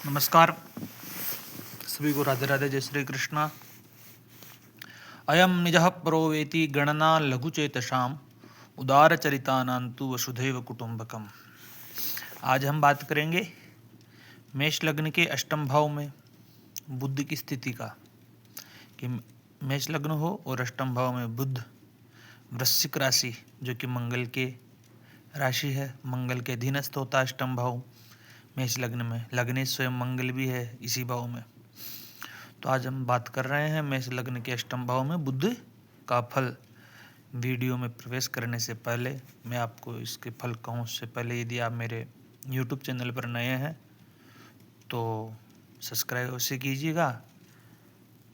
नमस्कार सभी को, राधे राधे, जय श्री कृष्णा। अयम निजः परो वेति गणना लघुचेतसाम उदारचरितानांतु वसुधैव कुटुंबकम। आज हम बात करेंगे मेष लग्न के अष्टम भाव में बुध की स्थिति का, कि मेष लग्न हो और अष्टम भाव में बुध, वृश्चिक राशि जो कि मंगल के राशि है, मंगल के अधीनस्थ होता है अष्टम भाव मेष लग्न में। लग्नेश स्वयं मंगल भी है इसी भाव में। तो आज हम बात कर रहे हैं मेष लग्न के अष्टम भाव में बुध का फल। वीडियो में प्रवेश करने से पहले मैं आपको इसके फल कहूँ उससे पहले, यदि आप मेरे YouTube चैनल पर नए हैं तो सब्सक्राइब अवश्य कीजिएगा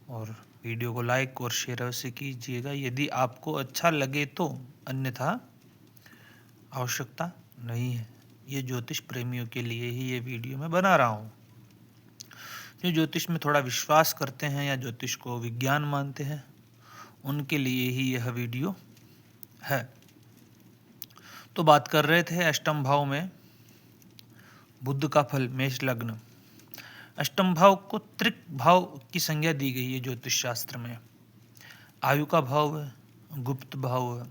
और वीडियो को लाइक और शेयर अवश्य कीजिएगा यदि आपको अच्छा लगे तो, अन्यथा आवश्यकता नहीं है। ये ज्योतिष प्रेमियों के लिए ही ये वीडियो मैं बना रहा हूँ। जो ज्योतिष में थोड़ा विश्वास करते हैं या ज्योतिष को विज्ञान मानते हैं, उनके लिए ही यह वीडियो है। तो बात कर रहे थे अष्टम भाव में बुध का फल, मेष लग्न। अष्टम भाव को त्रिक भाव की संज्ञा दी गई है ज्योतिष शास्त्र में। आयु का भाव है, गुप्त भाव है,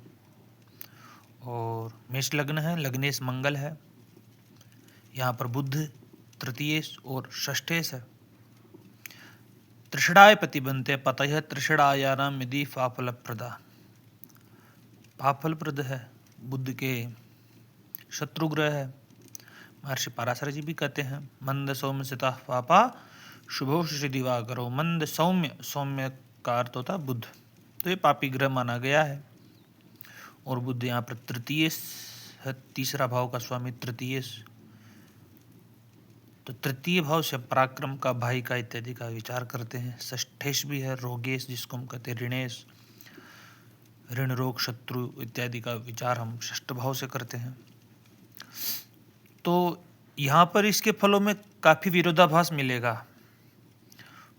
और मेष लग्न है, लग्नेश मंगल है। यहाँ पर बुध तृतीयेश और षष्ठेश है। त्रिषणाय पति बनते पतः त्रिषणायानाम यदि फाफल प्रदा। फाफल प्रद है, बुध के शत्रु ग्रह है। महर्षि पराशर जी भी कहते हैं मंद सौम्य सिता पापा शुभो श्री दिवाकरो। मंद सौम्य, सौम्य का अर्थ होता बुध, तो ये पापी ग्रह माना गया है। और बुध यहाँ पर तृतीयेश है, तीसरा भाव का स्वामी तृतीयेश। तो तृतीय भाव से पराक्रम का, भाई का इत्यादि का विचार करते हैं। षष्ठेश भी है, रोगेश जिसको हम कहते हैं, ऋणेश, ऋण रोग शत्रु इत्यादि का विचार हम षष्ठ भाव से करते हैं। तो यहाँ पर इसके फलों में काफी विरोधाभास मिलेगा।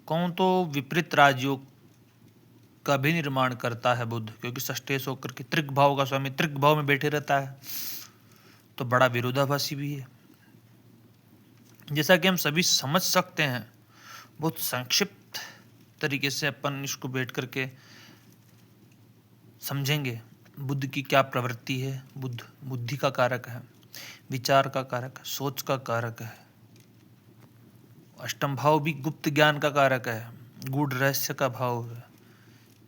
कौन तो विपरीत राजयोग का भी निर्माण करता है बुध, क्योंकि षष्ठेश होकर के त्रिक भाव का स्वामी त्रिक भाव में बैठे रहता है, तो बड़ा विरोधाभासी भी है। जैसा कि हम सभी समझ सकते हैं, बहुत संक्षिप्त तरीके से अपन इसको बैठ करके समझेंगे। बुद्ध की क्या प्रवृत्ति है। बुद्ध बुद्धि का कारक है, विचार का कारक है, सोच का कारक है। अष्टम भाव भी गुप्त ज्ञान का कारक है, गूढ़ रहस्य का भाव है।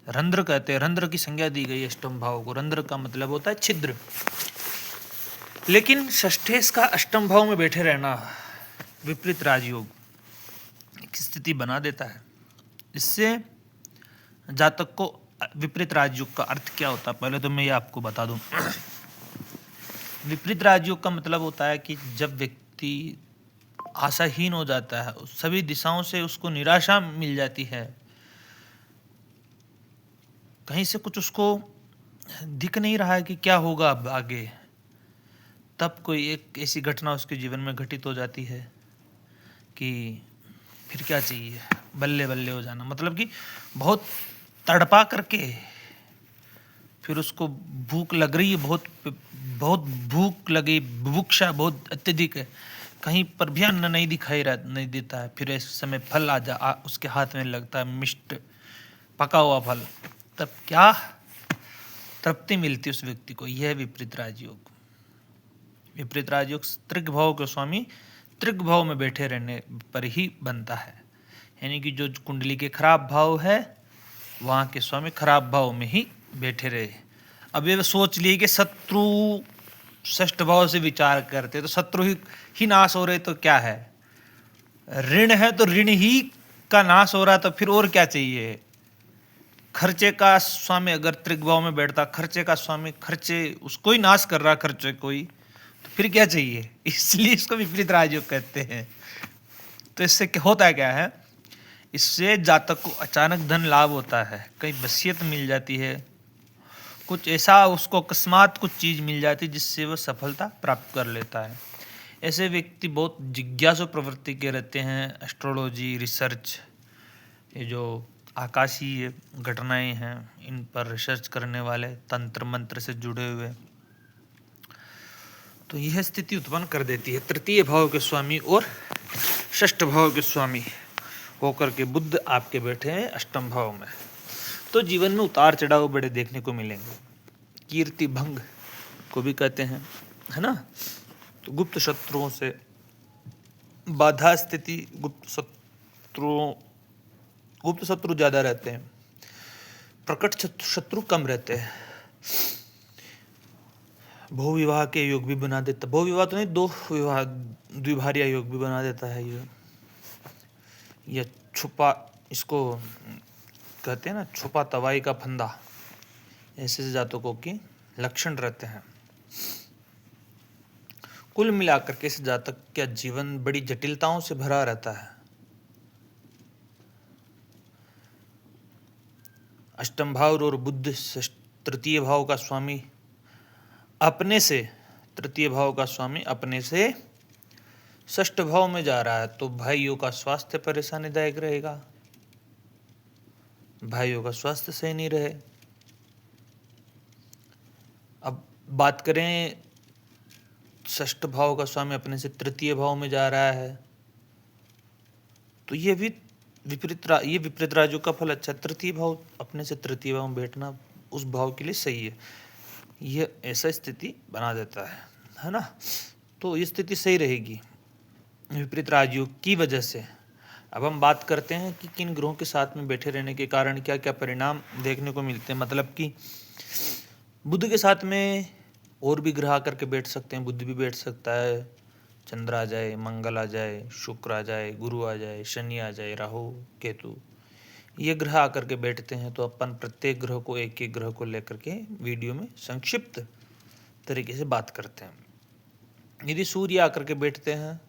रंध्र कहते हैं, रंध्र की संज्ञा दी गई अष्टम भाव को। रंध्र का मतलब होता है छिद्र। लेकिन षष्ठेश का अष्टम भाव में बैठे रहना विपरीत राजयोग की स्थिति बना देता है। इससे जातक को विपरीत राजयोग का अर्थ क्या होता है, पहले तो मैं ये आपको बता दूं। विपरीत राजयोग का मतलब होता है कि जब व्यक्ति आशाहीन हो जाता है, सभी दिशाओं से उसको निराशा मिल जाती है, कहीं से कुछ उसको दिख नहीं रहा है कि क्या होगा अब आगे, तब कोई एक ऐसी घटना उसके जीवन में घटित हो जाती है कि फिर क्या चाहिए, बल्ले बल्ले हो जाना। मतलब कि बहुत तड़पा करके फिर उसको भूख लग रही है, बहुत भूख लगी, बुभुक्षा बहुत अत्यधिक है, कहीं पर भी अन्न नहीं देता है। फिर ऐसे समय फल उसके हाथ में लगता है, मिष्ट पका हुआ फल, तब क्या तृप्ति मिलती उस व्यक्ति को। यह विपरीत राजयोग। विपरीत राजयोग त्रिक भाव के स्वामी त्रिक भाव में बैठे रहने पर ही बनता है। यानी कि जो कुंडली के खराब भाव है, वहां के स्वामी खराब भाव में ही बैठे रहे। अब ये सोच लिए कि शत्रु षष्ठ भाव से विचार करते तो शत्रु ही नाश हो रहे, तो क्या है, ऋण है तो ऋण ही का नाश हो रहा, तो फिर और क्या चाहिए। खर्चे का स्वामी अगर त्रिक भाव में बैठता, खर्चे का स्वामी खर्चे उसको ही नाश कर रहा, खर्चे कोई, तो फिर क्या चाहिए। इसलिए इसको विपरीत राजयोग कहते हैं। तो इससे होता क्या है, इससे जातक को अचानक धन लाभ होता है, कहीं वसीयत मिल जाती है, कुछ ऐसा उसको अकस्मात कुछ चीज मिल जाती है जिससे वह सफलता प्राप्त कर लेता है। ऐसे व्यक्ति बहुत जिज्ञासु प्रवृत्ति के रहते हैं। एस्ट्रोलॉजी, रिसर्च, ये जो आकाशीय घटनाएं हैं, इन पर रिसर्च करने वाले, तंत्र मंत्र से जुड़े हुए, तो यह स्थिति उत्पन्न कर देती है तृतीय भाव के स्वामी और षष्ठ भाव के स्वामी होकर के बुध आपके बैठे हैं अष्टम भाव में। तो जीवन में उतार चढ़ाव बड़े देखने को मिलेंगे। कीर्ति भंग को भी कहते हैं, है ना। तो गुप्त शत्रुओं से बाधा स्थिति, गुप्त शत्रु ज्यादा रहते हैं, प्रकट शत्रु कम रहते हैं। बहुविवाह के योग भी बना देता, बहुविवाह तो नहीं, दो विवाह द्विभार्या योग भी बना देता है ये छुपा, इसको कहते हैं ना छुपा तवाई का फंदा, ऐसे जातकों की लक्षण रहते हैं। कुल मिलाकर के इस जातक का जीवन बड़ी जटिलताओं से भरा रहता है। अष्टम भाव और बुध तृतीय भाव का स्वामी अपने से, तृतीय भाव का स्वामी अपने से षष्ठ भाव में जा रहा है, तो भाइयों का स्वास्थ्य परेशानीदायक रहेगा, भाइयों का स्वास्थ्य सही नहीं रहे। अब बात करें, षष्ठ भाव का स्वामी अपने से तृतीय भाव में जा रहा है, तो ये भी विपरीत राजयोग का फल अच्छा। तृतीय भाव अपने से तृतीय भाव में बैठना उस भाव के लिए सही है, ये ऐसा स्थिति बना देता है ना। तो ये स्थिति सही रहेगी विपरीत राजयोग की वजह से। अब हम बात करते हैं कि किन ग्रहों के साथ में बैठे रहने के कारण क्या क्या परिणाम देखने को मिलते हैं। मतलब कि बुध के साथ में और भी ग्रह आकर के बैठ सकते हैं, बुध भी बैठ सकता है, चंद्र आ जाए, मंगल आ जाए, शुक्र आ जाए, गुरु आ जाए, शनि आ जाए, राहु केतु, ये ग्रह आकर के बैठते हैं। तो अपन प्रत्येक ग्रह को, एक एक ग्रह को लेकर के वीडियो में संक्षिप्त तरीके से बात करते हैं। यदि सूर्य आकर के बैठते हैं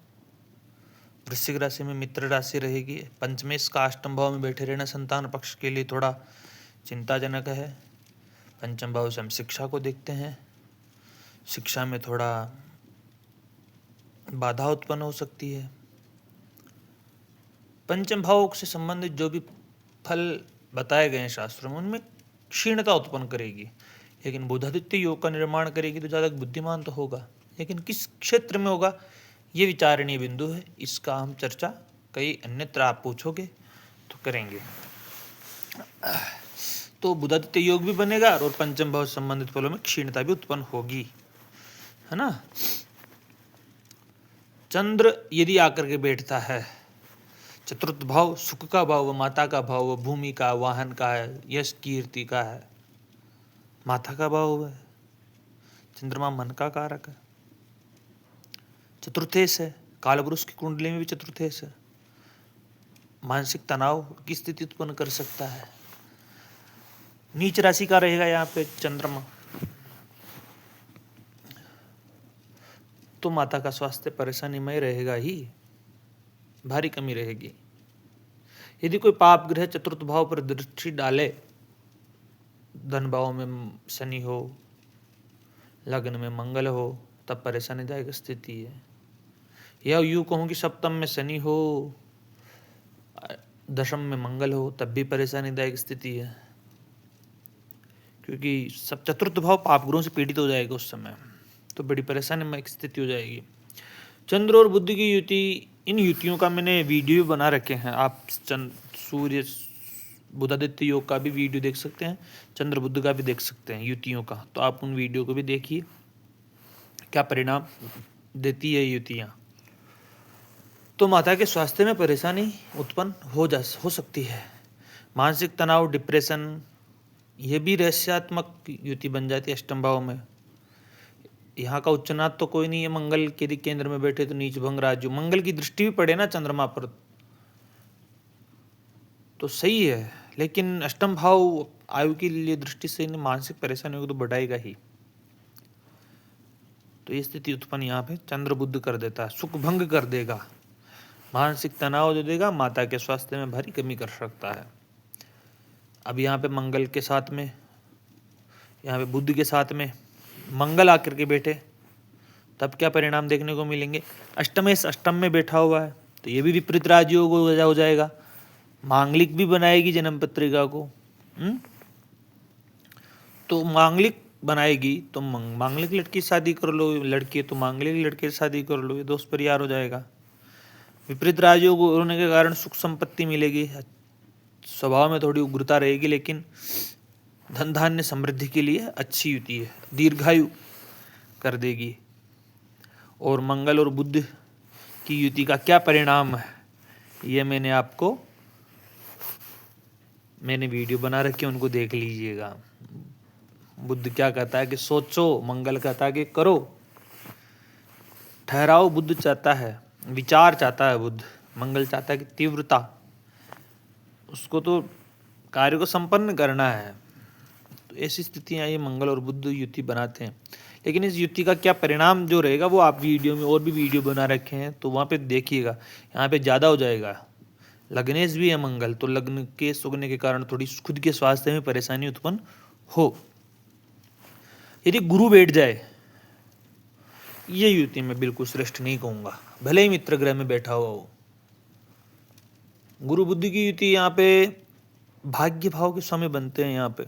वृश्चिक राशि में, मित्र राशि रहेगी, पंचमेश का अष्टम भाव में बैठे रहना संतान पक्ष के लिए थोड़ा चिंताजनक है। पंचम भाव से हम शिक्षा को देखते हैं, शिक्षा में थोड़ा बाधा उत्पन्न हो सकती है। पंचम भाव से संबंधित जो भी फल बताए गए हैं शास्त्रों में, उनमें क्षीणता उत्पन्न करेगी। लेकिन बुधादित्य योग का निर्माण करेगी तो जातक बुद्धिमान तो होगा, लेकिन किस क्षेत्र में होगा ये विचारणीय बिंदु है। इसका हम चर्चा कई अन्यत्र आप पूछोगे तो करेंगे। तो बुधादित्य योग भी बनेगा और पंचम भाव से संबंधित फलों में क्षीणता भी उत्पन्न होगी, है ना। चंद्र यदि आकर के बैठता है, चतुर्थ भाव सुख का भाव, वो माता का भाव, वो भूमि का, वाहन का है, यश कीर्ति का है, माता का भाव है। चंद्रमा मन का कारक है, चतुर्थेश है, कालपुरुष की कुंडली में भी चतुर्थेश है, मानसिक तनाव की स्थिति उत्पन्न कर सकता है। नीच राशि का रहेगा यहाँ पे चंद्रमा, तो माता का स्वास्थ्य परेशानीमय रहेगा ही, भारी कमी रहेगी। यदि कोई पाप ग्रह चतुर्थ भाव पर दृष्टि डाले, धन भाव में शनि हो, लग्न में मंगल हो, तब परेशानीदायक स्थिति है। या यूं कहूं कि सप्तम में शनि हो, दशम में मंगल हो, तब भी परेशानीदायक स्थिति है, क्योंकि सब चतुर्थ भाव पाप ग्रहों से पीड़ित हो जाएगा उस समय, तो बड़ी परेशानी में स्थिति हो जाएगी। चंद्र और बुध की युति, इन युतियों का मैंने वीडियो बना रखे हैं, आप सूर्य बुधादित्य योग का भी वीडियो देख सकते हैं, चंद्र बुध का भी देख सकते हैं युतियों का। तो आप उन वीडियो को भी देखिए, क्या परिणाम देती है युतियाँ। तो माता के स्वास्थ्य में परेशानी उत्पन्न हो सकती है। मानसिक तनाव, डिप्रेशन, ये भी रहस्यात्मक युति बन जाती है अष्टम भाव में। यहाँ का उच्चनाथ तो कोई नहीं है, मंगल के केंद्र में बैठे तो नीच भंग राजयोग, मंगल की दृष्टि भी पड़े ना चंद्रमा पर तो सही है, लेकिन अष्टम भाव आयु के लिए दृष्टि से मानसिक परेशानियों को तो बढ़ाएगा ही। तो ये स्थिति उत्पन्न यहाँ पे चंद्र बुध कर देता है, सुख भंग कर देगा, मानसिक तनाव दे देगा, माता के स्वास्थ्य में भारी कमी कर सकता है। अब यहाँ पे मंगल के साथ में, यहाँ पे बुध के साथ में मंगल आकर के बैठे, तब क्या परिणाम देखने को मिलेंगे। अष्टम में बैठा हुआ है, तो ये भी विपरीत राजयोग हो जाएगा, मांगलिक भी बनाएगी जन्म पत्रिका को। तो मांगलिक बनाएगी तो मांगलिक लड़की शादी कर लो, लड़की तो मांगलिक लड़के से शादी कर लो, ये दोस्त परिवार हो जाएगा। विपरीत राजयोग होने के कारण सुख संपत्ति मिलेगी, स्वभाव में थोड़ी उग्रता रहेगी, लेकिन धन धान्य समृद्धि के लिए अच्छी युति है, दीर्घायु कर देगी। और मंगल और बुध की युति का क्या परिणाम है, ये मैंने वीडियो बना रखी है, उनको देख लीजिएगा। बुध क्या कहता है कि सोचो, मंगल कहता है कि करो, ठहराओ बुध चाहता है, विचार चाहता है बुध, मंगल चाहता है कि तीव्रता, उसको तो कार्य को संपन्न करना है। तो ऐसी स्थितियाँ ये मंगल और बुध युति बनाते हैं। लेकिन इस युति का क्या परिणाम जो रहेगा वो आप वीडियो में और भी वीडियो बना रखे हैं, तो वहाँ पे देखिएगा। यहाँ पे ज़्यादा हो जाएगा। लग्नेश भी है मंगल, तो लग्न के सुगने के कारण थोड़ी खुद के स्वास्थ्य में परेशानी उत्पन्न हो। यदि गुरु बैठ जाए, ये युति मैं बिल्कुल श्रेष्ठ नहीं कहूँगा, भले ही मित्र ग्रह में बैठा हुआ हो। गुरु बुद्धि की युति यहाँ पे भाग्य भाव के समय बनते हैं। यहाँ पे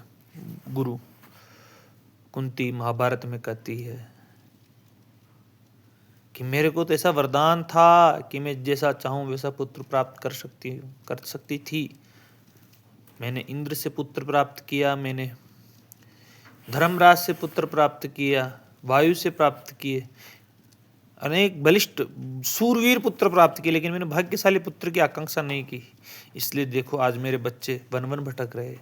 गुरु, कुंती महाभारत में कहती है कि मेरे को तो ऐसा वरदान था कि मैं जैसा चाहूं वैसा पुत्र प्राप्त कर सकती थी। मैंने इंद्र से पुत्र प्राप्त किया, मैंने धर्मराज से पुत्र प्राप्त किया, वायु से प्राप्त किए, अनेक बलिष्ठ सूरवीर पुत्र प्राप्त किए, लेकिन मैंने भाग्यशाली पुत्र की आकांक्षा नहीं की। इसलिए देखो आज मेरे बच्चे वन वन भटक रहे।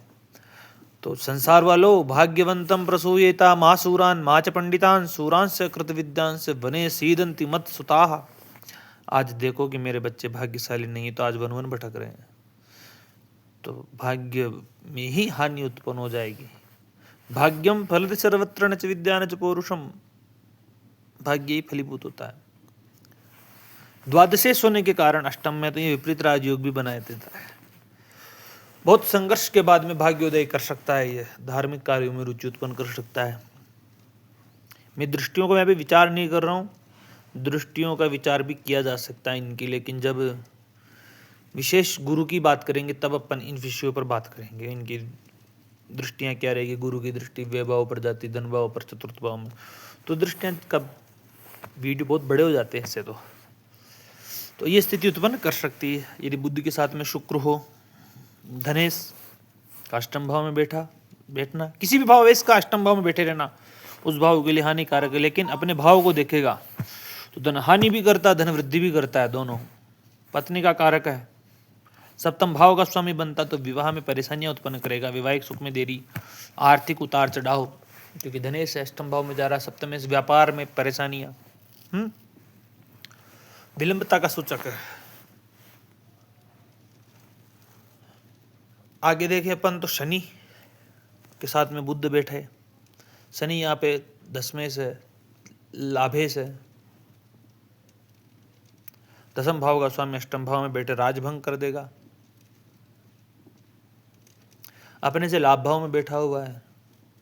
तो संसार वालों, भाग्यवंतम प्रसूयेता महासूरान माच पंडितान सूरांश कृत विद्यांश वने सीदंति मत सुताः। आज देखो कि मेरे बच्चे भाग्यशाली नहीं, तो आज वन वन भटक रहे हैं, तो भाग्य में ही हानि उत्पन्न हो जाएगी। भाग्यम फलति सर्वत्र न च विद्या न च पौरुषम, भाग्य ही फलीभूत होता है। द्वादशेश होने के कारण अष्टम में तो ये विपरीत राजयोग भी बनाए देता है। बहुत संघर्ष के बाद में भाग्योदय कर सकता है, ये धार्मिक कार्यों में रुचि उत्पन्न कर सकता है। मैं दृष्टियों को मैं भी विचार नहीं कर रहा हूँ, दृष्टियों का विचार भी किया जा सकता है इनकी, लेकिन जब विशेष गुरु की बात करेंगे तब अपन इन विषयों पर बात करेंगे। इनकी दृष्टियाँ क्या रहेगी, गुरु की दृष्टि व्यभाव पर जाती, धन भाव पर, चतुर्थ भाव में, तो दृष्टियाँ का वीडियो बहुत बड़े हो जाते हैं इससे। तो ये स्थिति उत्पन्न कर सकती है यदि बुद्धि के साथ में शुक्र हो। धनेश का अष्टम भाव में बैठना, किसी भी भाव का अष्टम भाव में बैठे रहना उस भाव के लिए हानिकारक है, लेकिन अपने भाव को देखेगा तो धन हानि भी करता है, धन वृद्धि भी करता है, दोनों। पत्नी का कारक है, सप्तम भाव का स्वामी बनता तो विवाह में परेशानियां उत्पन्न करेगा, वैवाहिक सुख में देरी, आर्थिक उतार चढ़ाव, क्योंकि धनेश अष्टम भाव में जा रहा है, सप्तम से व्यापार में परेशानियां, विलंबता का सूचक है। आगे देखें अपन तो शनि के साथ में बुध बैठे, शनि यहाँ पे दसवें से लाभेश है, दसम भाव का स्वामी अष्टम भाव में बैठे राजभंग कर देगा। अपने से लाभ भाव में बैठा हुआ है,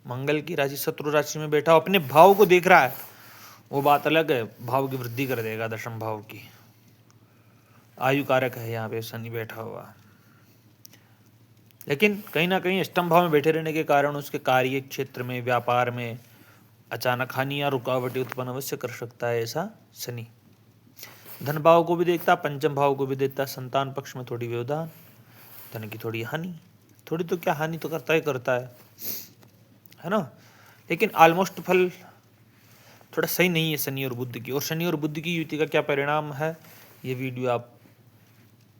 मंगल की राशि शत्रु राशि में बैठा, अपने भाव को देख रहा है, वो बात अलग है, भाव की वृद्धि कर देगा, दशम भाव की। आयु कारक है यहाँ पे शनि बैठा हुआ, लेकिन कहीं ना कहीं अष्टम भाव में बैठे रहने के कारण उसके कार्य क्षेत्र में, व्यापार में अचानक हानि या रुकावटें उत्पन्न अवश्य कर सकता है ऐसा शनि। धन भाव को भी देखता, पंचम भाव को भी देखता, संतान पक्ष में थोड़ी व्यवधान, धन की थोड़ी हानि, थोड़ी तो क्या हानि तो करता है ना, लेकिन ऑलमोस्ट फल थोड़ा सही नहीं है शनि और बुध की। और शनि और बुध की युति का क्या परिणाम है, ये वीडियो आप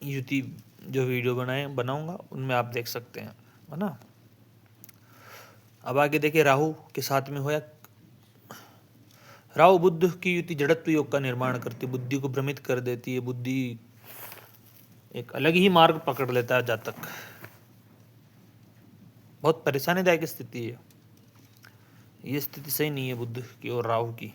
युति जो वीडियो बनाऊंगा उनमें आप देख सकते हैं, है ना। अब आगे देखिए, राहु के साथ में होया, राहु बुध की युति जड़त्व योग का निर्माण करती, बुद्धि को भ्रमित कर देती है, बुद्धि एक अलग ही मार्ग पकड़ लेता है जातक, बहुत परेशानीदायक स्थिति है ये, स्थिति सही नहीं है बुध की और राहु की।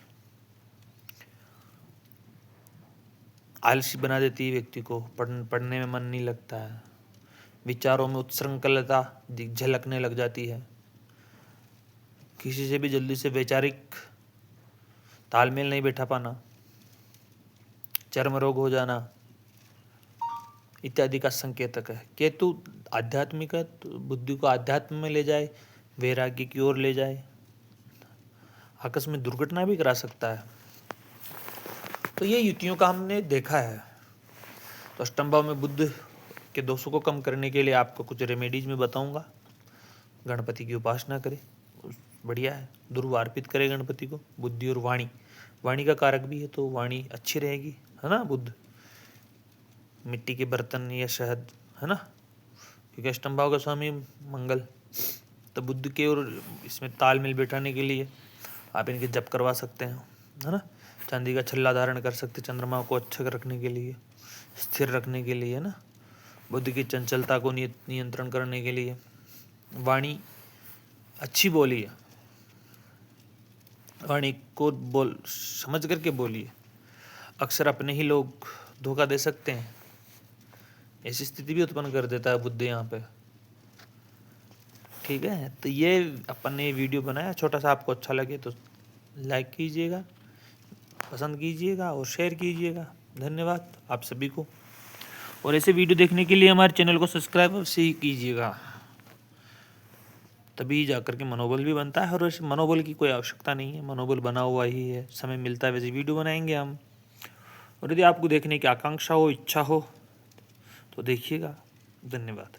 आलसी बना देती है व्यक्ति को, पढ़ने में मन नहीं लगता है, विचारों में उत्सृंखलता झलकने लग जाती है, किसी से भी जल्दी से वैचारिक तालमेल नहीं बैठा पाना, चर्म रोग हो जाना इत्यादि का संकेतक है। केतु आध्यात्मिक है, तो बुद्धि को आध्यात्म में ले जाए, वैराग्य की ओर ले जाए, आकस्मिक दुर्घटना भी करा सकता है। तो ये युतियों का हमने देखा है। तो अष्टम भाव में बुध के दोषों को कम करने के लिए आपको कुछ रेमेडीज में बताऊंगा। गणपति की उपासना करें, बढ़िया है। ध्रुव अर्पित करें गणपति को। बुद्धि और वाणी, वाणी का कारक भी है तो वाणी अच्छी रहेगी, है ना। बुध, मिट्टी के बर्तन या शहद, है ना, क्योंकि अष्टम भाव का स्वामी मंगल। तो बुद्ध के और इसमें तालमेल बैठाने के लिए आप इनके जप करवा सकते हैं, है ना। चांदी का छल्ला धारण कर सकते, चंद्रमा को अच्छा रखने के लिए, स्थिर रखने के लिए, है ना। बुद्ध की चंचलता को नियंत्रण करने के लिए। वाणी अच्छी बोलिए, वाणी को समझ करके बोलिए। अक्सर अपने ही लोग धोखा दे सकते हैं, ऐसी स्थिति भी उत्पन्न कर देता है बुद्ध यहाँ पे, ठीक है। तो ये अपन ने वीडियो बनाया छोटा सा, आपको अच्छा लगे तो लाइक कीजिएगा, पसंद कीजिएगा और शेयर कीजिएगा। धन्यवाद आप सभी को। और ऐसे वीडियो देखने के लिए हमारे चैनल को सब्सक्राइब अवश्य ही कीजिएगा, तभी जाकर के मनोबल भी बनता है। और वैसे मनोबल की कोई आवश्यकता नहीं है, मनोबल बना हुआ ही है। समय मिलता है वैसे वीडियो बनाएंगे हम। और यदि आपको देखने की आकांक्षा हो, इच्छा हो तो देखिएगा। धन्यवाद।